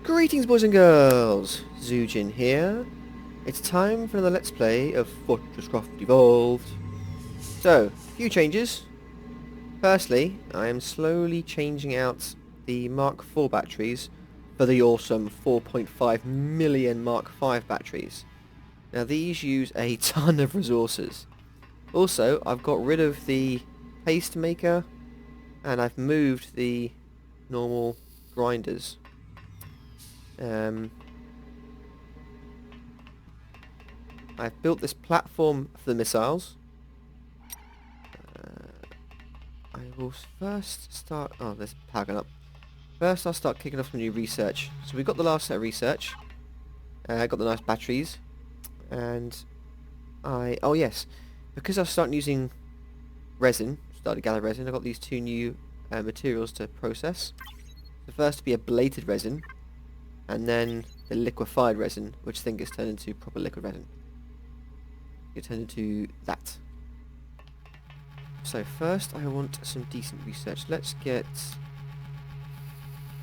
Greetings, boys and girls! Zujin here. It's time for another Let's Play of FortressCraft Evolved. So, a few changes. Firstly, I am slowly changing out the Mark IV batteries for the awesome 4.5 million Mark V batteries. Now these use a ton of resources. Also, I've got rid of the paste maker and I've moved the normal grinders. I've built this platform for the missiles. I will first start... Oh, there's power going up. First I'll start kicking off some new research. So we got the last set of research. I got the nice batteries. And oh yes, because I've started using resin, started to gather resin, I've got these two new materials to process. The first to be a ablated resin, and then the liquefied resin, which then gets turned into proper liquid resin. Get turned into that. So first I want some decent research. Let's get...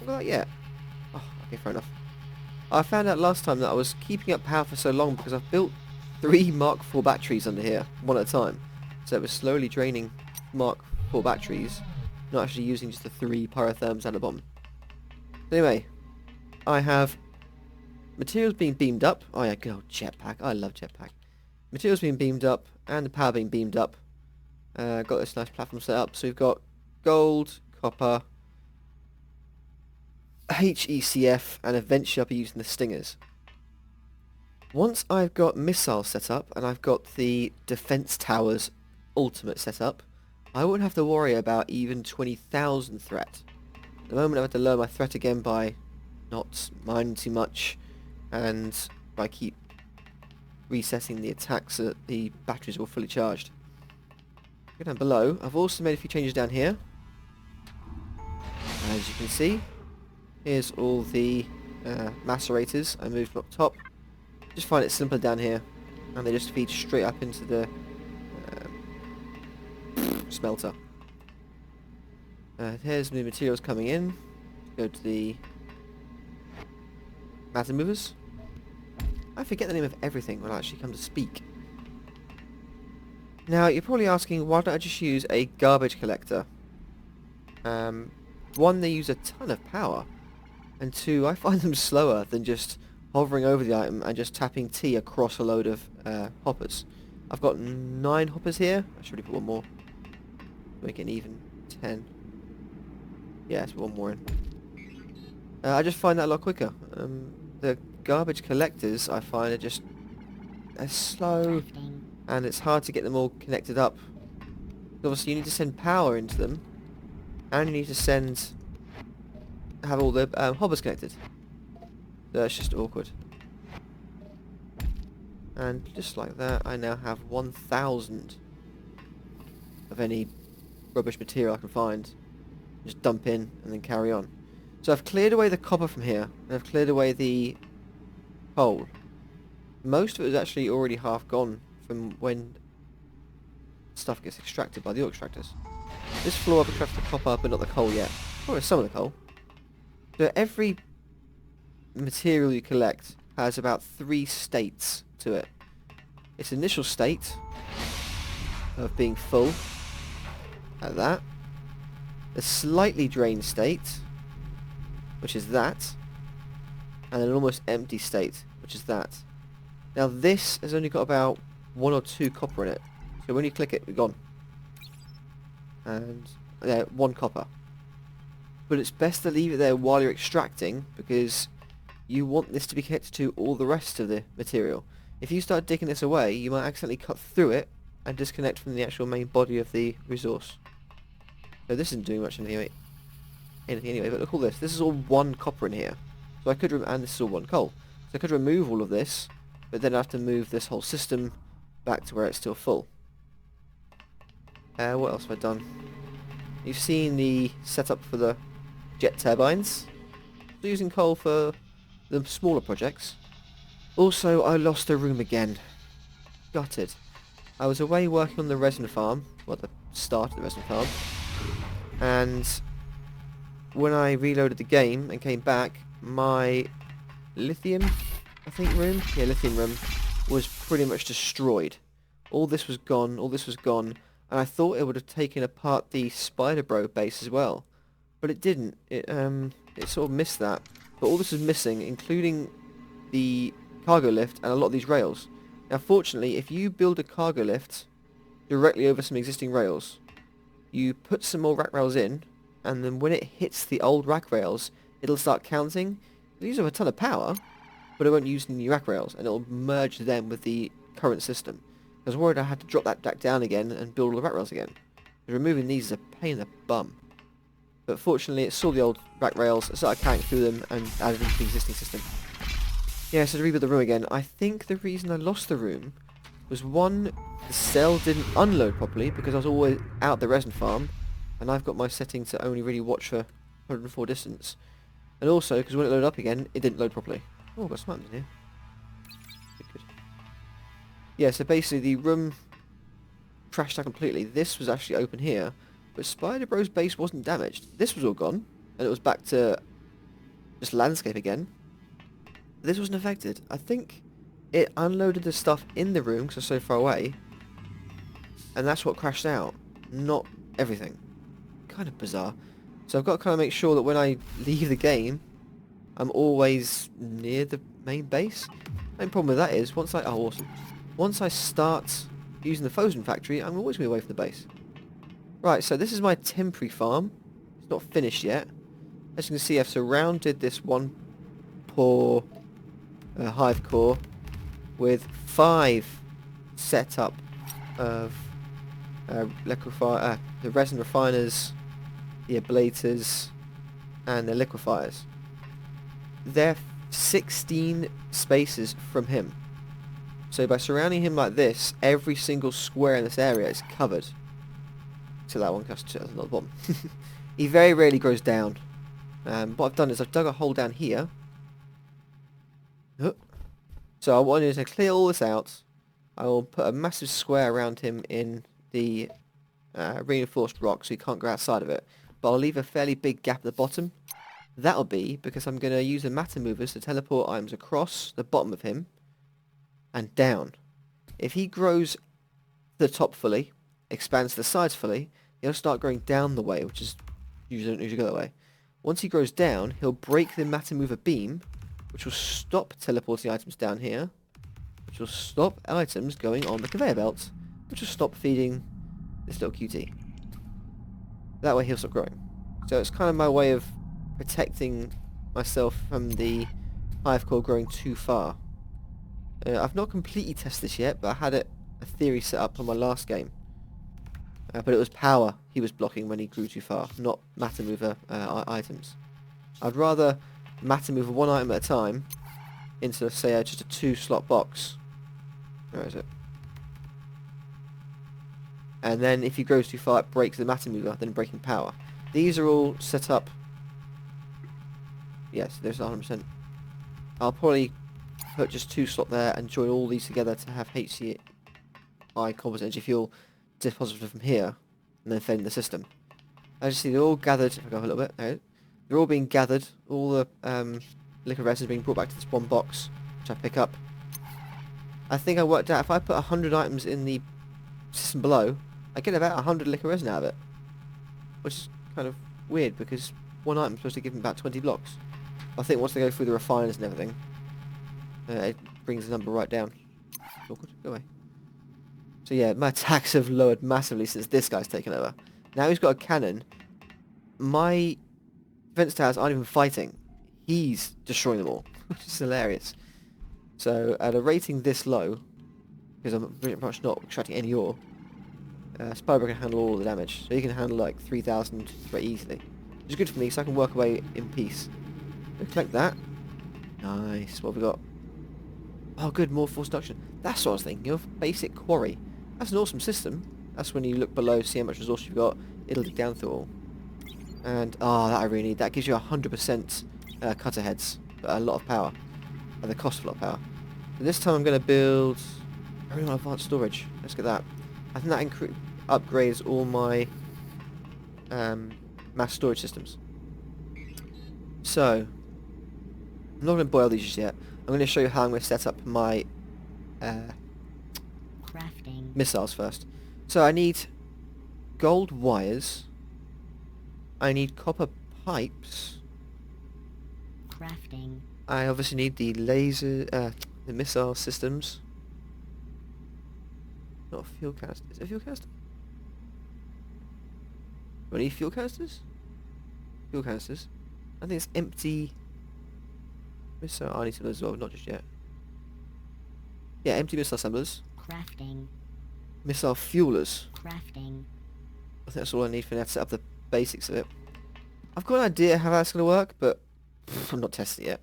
Well, yeah. Oh, okay, fair enough. I found out last time that I was keeping up power for so long because I've built 3 Mark IV batteries under here, one at a time. So it was slowly draining Mark IV batteries, not actually using just the 3 pyrotherms and a bomb. Anyway, I have materials being beamed up. Oh yeah, good old jetpack. I love jetpack. Materials being beamed up and the power being beamed up. Got this nice platform set up. So we've got gold, copper, HECF, and eventually I'll be using the stingers. Once I've got missiles set up and I've got the defense towers ultimate set up, I won't have to worry about even 20,000 threat. At the moment I have to lower my threat again by not mining too much, and I keep resetting the attacks so that the batteries are all fully charged. Go down below. I've also made a few changes down here. As you can see, here's all the macerators. I moved them up top. Just find it simpler down here, and they just feed straight up into the smelter. Here's new materials coming in. Go to the matter movers. I forget the name of everything when I actually come to speak. Now, you're probably asking, why don't I just use a garbage collector? One, they use a ton of power, and two, I find them slower than just hovering over the item and just tapping T across a load of hoppers. I've got 9 hoppers here. I should probably put one more. Make it even 10. Yeah, let's put one more in. I just find that a lot quicker. The garbage collectors, I find, are just... they're slow, and it's hard to get them all connected up. Obviously, you need to send power into them, and you need to have all the hoppers connected. So it's just awkward. And just like that, I now have 1,000 of any rubbish material I can find. Just dump in and then carry on. So I've cleared away the copper from here, and I've cleared away the coal. Most of it is actually already half gone from when stuff gets extracted by the ore extractors. This floor I've extracted the copper, but not the coal yet. Or some of the coal. So every material you collect has about 3 states to it. Its initial state of being full, like that. The slightly drained state, which is that, and an almost empty state, which is that. Now this has only got about 1 or 2 copper in it, so when you click it, we're gone. And 1 copper. But it's best to leave it there while you're extracting, because you want this to be connected to all the rest of the material. If you start digging this away, you might accidentally cut through it and disconnect from the actual main body of the resource. So this isn't doing much anything anyway, but look at all this. This is all 1 copper in here. So I could and this is all 1 coal. So I could remove all of this, but then I have to move this whole system back to where it's still full. What else have I done? You've seen the setup for the jet turbines. Still using coal for the smaller projects. Also, I lost a room again. Gutted. I was away working on the resin farm, well, the start of the resin farm, and when I reloaded the game and came back, my lithium, I think, room? Yeah, lithium room was pretty much destroyed. All this was gone, all this was gone, and I thought it would have taken apart the Spider Bro base as well. But it didn't. It sort of missed that. But all this is missing, including the cargo lift and a lot of these rails. Now fortunately, if you build a cargo lift directly over some existing rails, you put some more rack rails in, and then when it hits the old rack rails, it'll start counting. It'll use up a ton of power, but it won't use any new rack rails, and it'll merge them with the current system. I was worried I had to drop that back down again and build all the rack rails again. Removing these is a pain in the bum. But fortunately it saw the old rack rails, started carrying through them, and added into the existing system. Yeah, so to rebuild the room again, I think the reason I lost the room was one, the cell didn't unload properly because I was always out the resin farm, and I've got my setting to only really watch for 104 distance. And also, because when it loaded up again, it didn't load properly. Oh, I've got some items in here. Good. Yeah, so basically the room crashed out completely. This was actually open here, but Spider Bro's base wasn't damaged. This was all gone, and it was back to just landscape again. This wasn't affected. I think it unloaded the stuff in the room because I was so far away, and that's what crashed out, not everything. Kind of bizarre. So I've got to kind of make sure that when I leave the game, I'm always near the main base. The main problem with that is, once I start using the frozen factory, I'm always going to be away from the base. Right, so this is my temporary farm. It's not finished yet. As you can see, I've surrounded this one poor hive core with 5 setup of the resin refiners, the ablators, and the liquefiers. They're 16 spaces from him. So by surrounding him like this, every single square in this area is covered. So that one goes to the bottom. He very rarely goes down. What I've done is I've dug a hole down here. So I wanted to clear all this out. I will put a massive square around him in the reinforced rock so he can't go outside of it. But I'll leave a fairly big gap at the bottom. That'll be because I'm going to use the matter movers to teleport items across the bottom of him and down. If he grows to the top fully, expands to the sides fully, he'll start growing down the way, which is usually go that way. Once he grows down, he'll break the matter mover beam, which will stop teleporting items down here, which will stop items going on the conveyor belt, which will stop feeding this little cutie. That way he'll stop growing. So it's kind of my way of protecting myself from the hive core growing too far. I've not completely tested this yet, but I had a theory set up on my last game. But it was power he was blocking when he grew too far, not matter mover items. I'd rather matter move one item at a time into, say, just a 2-slot box. Where is it? And then if he grows too far, it breaks the matter mover, then breaking power. These are all set up. Yes, there's 100%. I'll probably put just 2-slot there and join all these together to have HCI composite energy fuel deposited from here, and then fed in the system. As you see, they're all gathered. If I go up a little bit, there. They're all being gathered. All the liquid resin is being brought back to this one box, which I pick up. I think I worked out if I put 100 items in the system below, I get about 100 liquid resin out of it, which is kind of weird because one item is supposed to give them about 20 blocks. I think once they go through the refiners and everything, it brings the number right down. Awkward. Go away. So yeah, my attacks have lowered massively since this guy's taken over. Now he's got a cannon. My defense towers aren't even fighting. He's destroying them all, which is hilarious. So at a rating this low, because I'm pretty much not extracting any ore, Spyro can handle all the damage. So he can handle like 3,000 very easily. Which is good for me, so I can work away in peace. We'll collect that. Nice. What have we got? Oh good, more force reduction. That's what I was thinking of. Basic quarry. That's an awesome system. That's when you look below, see how much resource you've got. It'll dig down through all. And, that I really need. That gives you 100% cutter heads. But a lot of power. At the cost of a lot of power. So this time I'm going to build... I really want advanced storage. Let's get that. I think that upgrades all my mass storage systems. So, I'm not going to boil these just yet. I'm going to show you how I'm going to set up my Crafting. missiles first. So I need gold wires. I need copper pipes. Crafting. I obviously need the the missile systems. Not a fuel canister. Is it a fuel canister? Do I need fuel canisters? Fuel canisters. I think it's empty missile. I need some of those as well, not just yet. Yeah, empty missile assemblers. Crafting. Missile fuelers. Crafting. I think that's all I need for now to set up the basics of it. I've got an idea how that's going to work, but I'm not testing it yet.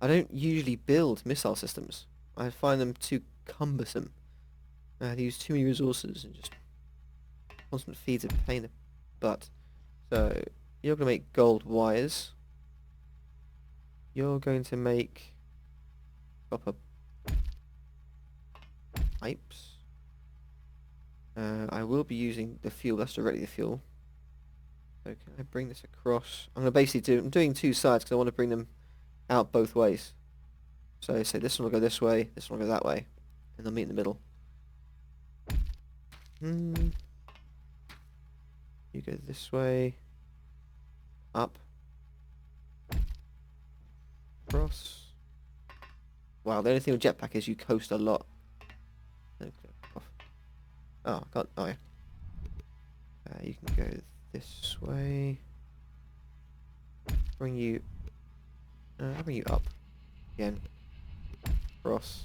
I don't usually build missile systems. I find them too cumbersome. I have to use too many resources and just constant feeds a pain in the butt. So, you're going to make gold wires. You're going to make copper pipes. I will be using the fuel. That's directly the fuel. So can I bring this across? I'm going to basically I'm doing two sides because I want to bring them out both ways. So say this one will go this way, this one will go that way, and they'll meet in the middle. You go this way, up, across. Wow, the only thing with jetpack is you coast a lot. Oh, I can't. Oh, yeah. You can go this way. Bring you. I'll bring you up again. Cross.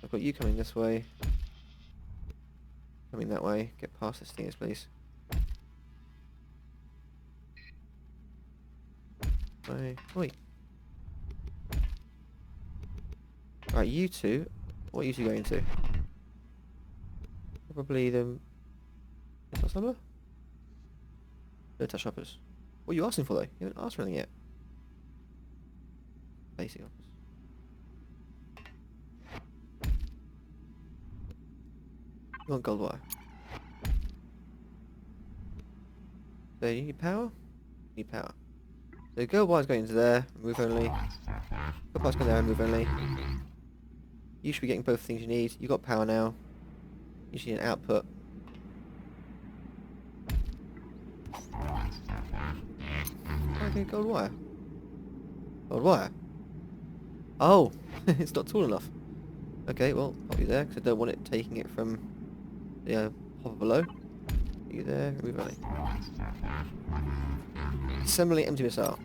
I've got you coming this way. Coming that way. Get past this thing, please. Oi. Right, you two. What are you two going to? Probably the missile assembler? No touch hoppers. What are you asking for though? You haven't asked for anything yet. Basic hoppers. You want gold wire? So you need power? You need power. So gold wire's going into there, move only. Gold wire's going there and move only. You should be getting both things you need. You got power now. You should need an output. Okay, gold wire. Gold wire. Oh, it's not tall enough. Okay, well, pop you there, because I don't want it taking it from the hopper below. Put you there, remove only. Assembly empty missile.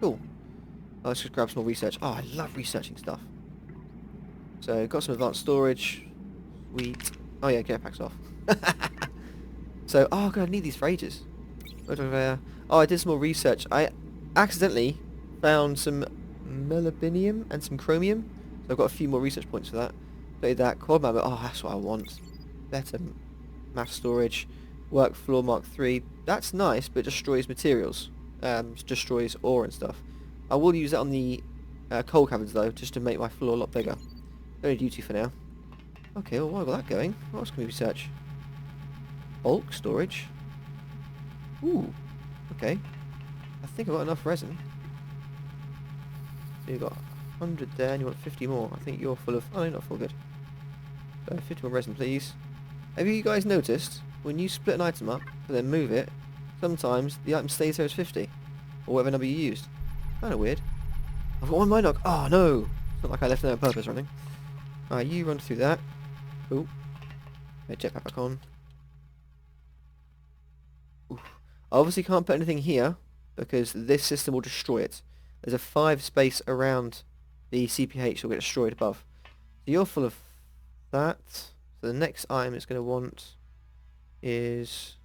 Cool. Oh, let's just grab some more research. Oh, I love researching stuff. So, got some advanced storage. Sweet. Oh yeah, jetpack's off. So, oh god, I need these for ages. Oh, I did some more research. I accidentally found some molybdenum and some chromium. So I've got a few more research points for that. Play that. Quad map. Oh, that's what I want. Better mass storage. Work floor Mark 3. That's nice, but it destroys materials. Destroys ore and stuff. I will use that on the coal caverns though, just to make my floor a lot bigger. Only duty for now. Okay, well, while I got that going, what else can we research? Bulk storage. Ooh, okay. I think I've got enough resin. So you've got 100 there and you want 50 more. I think you're full of... Oh, you're not full, good. So 50 more resin, please. Have you guys noticed, when you split an item up, and then move it, sometimes the item stays there as 50? Or whatever number you used. Kind of weird. I've got one mine knock. Oh, no! It's not like I left it there on purpose or anything. Alright, you run through that. Cool. Jetpack back on. Oof. I obviously can't put anything here because this system will destroy it. There's a 5 space around the CPH that will get destroyed above. So you're full of that. So the next item it's going to want is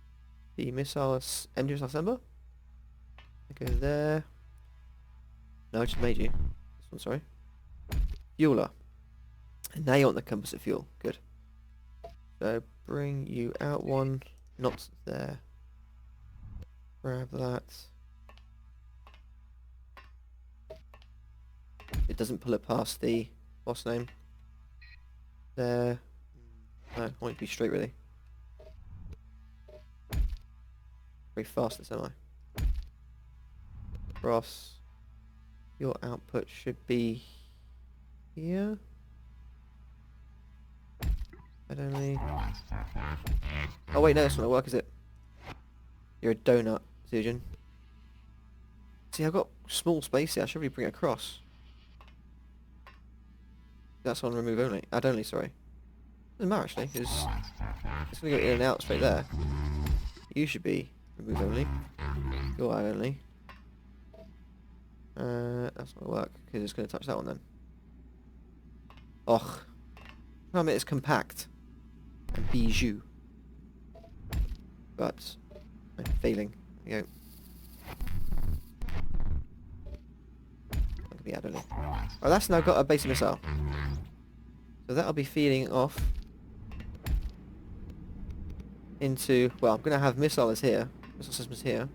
the empty missile assembler. I go there. No, I just made you. This one, sorry. Fueler. And now you want the composite fuel. Good. So bring you out one. Not there. Grab that. It doesn't pull it past the boss name. There. No, I want it to be straight really. Very fast this, am I? Cross. Your output should be here. I'd only... Oh wait, no, that's not gonna work, is it? You're a donut, Zujin. See, I've got small space here. I should really bring it across. That's on remove only. Add only, sorry. Doesn't matter actually, because it's gonna go in and out straight there. You should be remove only. You're add only. That's not gonna work because it's gonna touch that one then. Och. I mean, it's compact and bijou, but I'm failing. There you go. That could be add only. Oh, that's now got a basic missile. So that'll be feeding off into, well, I'm going to have missiles here, missile systems here.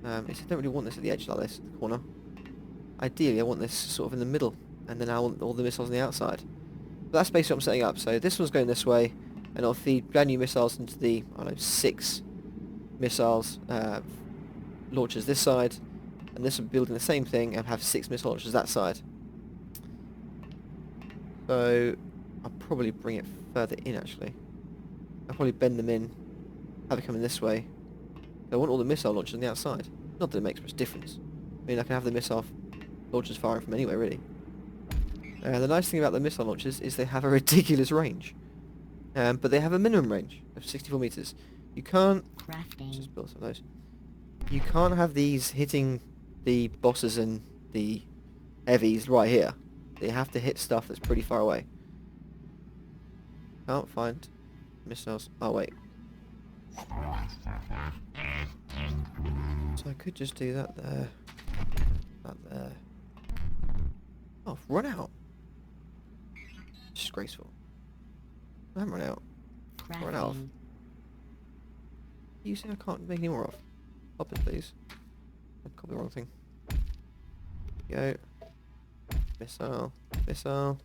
I don't really want this at the edge like this, the corner. Ideally, I want this sort of in the middle, and then I want all the missiles on the outside. But that's basically what I'm setting up. So this one's going this way, and I'll feed brand new missiles into the, I don't know, 6 missiles launchers this side, and this will be building the same thing and have 6 missile launchers that side. So I'll probably bring it further in actually. I'll probably bend them in, have it coming this way. I want all the missile launchers on the outside. Not that it makes much difference. I mean, I can have the missile launchers firing from anywhere really. The nice thing about the missile launchers is they have a ridiculous range. But they have a minimum range of 64 meters. You can't... Just build some of those. You can't have these hitting the bosses and the heavies right here. They have to hit stuff that's pretty far away. Can't find missiles. Oh wait. So I could just do that there. That there. Oh, I've run out. Disgraceful. I haven't run out. I've run out. You say I can't make any more of? Pop it, please. I copied the wrong thing. Go. Missile. Missile.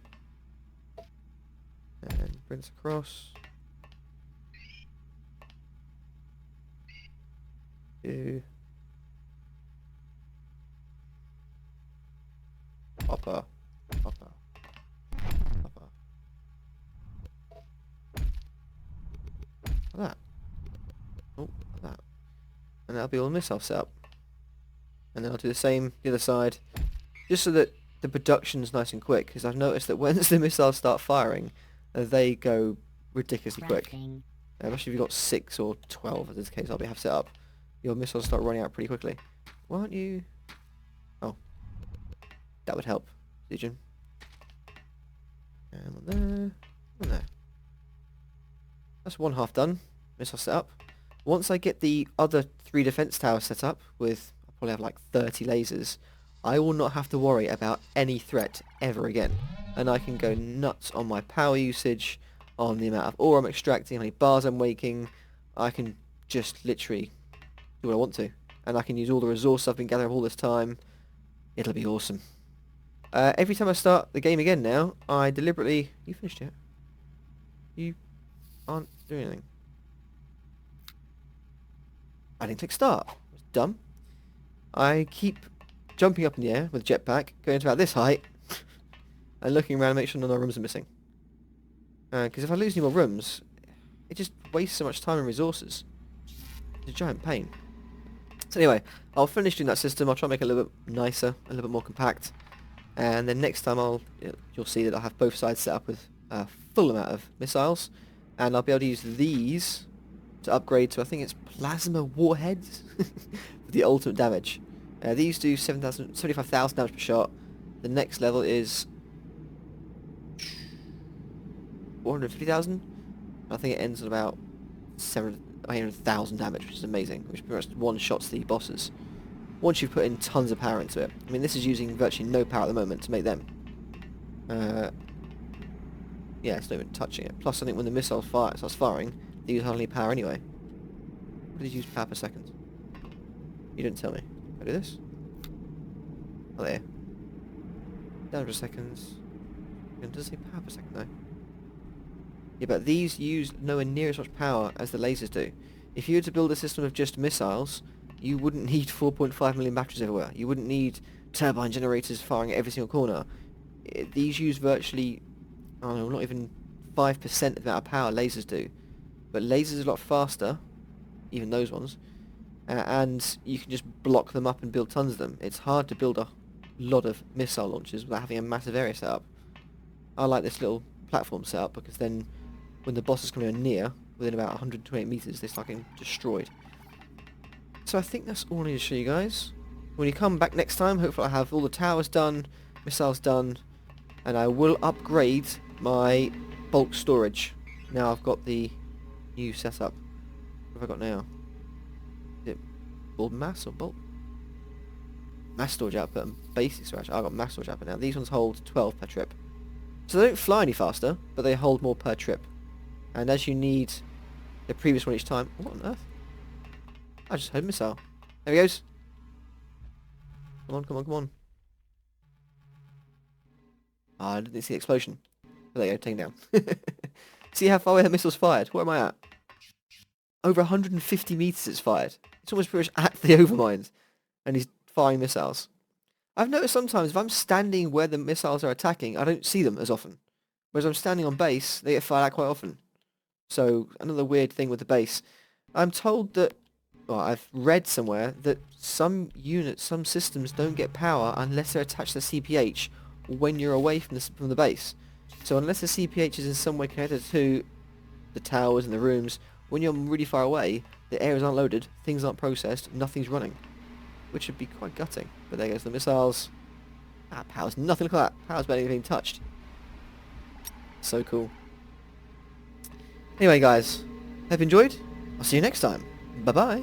And bring this across. Do. Hopper. Hopper. Hopper. Like that. Oh, like that. And that'll be all the missile set up. And then I'll do the same the other side. Just so that the production's nice and quick, because I've noticed that once the missiles start firing, they go ridiculously quick. Especially if you've got 6 or 12, as this case I'll have set up. Your missiles start running out pretty quickly. Why don't you... Oh. That would help, Zujin. And one there. One there. That's one half done. Missile set up. Once I get the other 3 defense towers set up, with... I'll probably have like 30 lasers, I will not have to worry about any threat ever again. And I can go nuts on my power usage, on the amount of ore I'm extracting, how many bars I'm making. I can just literally do what I want to. And I can use all the resources I've been gathering all this time. It'll be awesome. Every time I start the game again now, I deliberately... You finished yet? You aren't doing anything. I didn't click start. It's dumb. I keep jumping up in the air with a jetpack, going to about this height, and looking around to make sure none of the rooms are missing. Because if I lose any more rooms, it just wastes so much time and resources. It's a giant pain. So anyway, I'll finish doing that system. I'll try and make it a little bit nicer, a little bit more compact. And then next time you'll see that I'll have both sides set up with a full amount of missiles. And I'll be able to use these to upgrade to, I think it's plasma warheads for the ultimate damage. These do 75,000 damage per shot. The next level is 450,000. I think it ends at about 800,000 damage, which is amazing, which pretty much one-shots the bosses. Once you've put in tons of power into it. I mean, this is using virtually no power at the moment to make them. Yeah, it's not even touching it. Plus, I think when the missile starts firing, they use hardly power anyway. What did you use power per second? You didn't tell me. Can I do this? Oh, there. Down for seconds. It does say power per second, though. Yeah, but these use nowhere near as much power as the lasers do. If you were to build a system of just missiles, you wouldn't need 4.5 million batteries everywhere. You wouldn't need turbine generators firing at every single corner. These use virtually, I don't know, not even 5% of the amount of power lasers do. But lasers are a lot faster, even those ones, and you can just block them up and build tons of them. It's hard to build a lot of missile launchers without having a massive area set up. I like this little platform set up because then when the bosses come near, within about 128 meters, they start getting destroyed. So I think that's all I need to show you guys. When you come back next time, hopefully I'll have all the towers done, missiles done, and I will upgrade my bulk storage. Now I've got the new setup. What have I got now? Is it bulk mass or bulk? Mass storage output and basic storage. I've got mass storage output now. These ones hold 12 per trip. So they don't fly any faster, but they hold more per trip. And as you need the previous one each time... What on earth? I just heard a missile. There he goes. Come on, come on, come on. I didn't see the explosion. Oh, there you go, taken down. See how far away the missile's fired? Where am I at? Over 150 meters it's fired. It's almost pretty much at the overmind. And he's firing missiles. I've noticed sometimes if I'm standing where the missiles are attacking, I don't see them as often. Whereas I'm standing on base, they get fired at quite often. So, another weird thing with the base. I'm told that, well, I've read somewhere that some units, some systems don't get power unless they're attached to the CPH when you're away from the base. So unless the CPH is in some way connected to the towers and the rooms, when you're really far away, the areas aren't loaded, things aren't processed, nothing's running. Which would be quite gutting. But there goes the missiles. Ah, power's nothing like that. Power's barely being touched. So cool. Anyway guys, hope you enjoyed. I'll see you next time. Bye bye.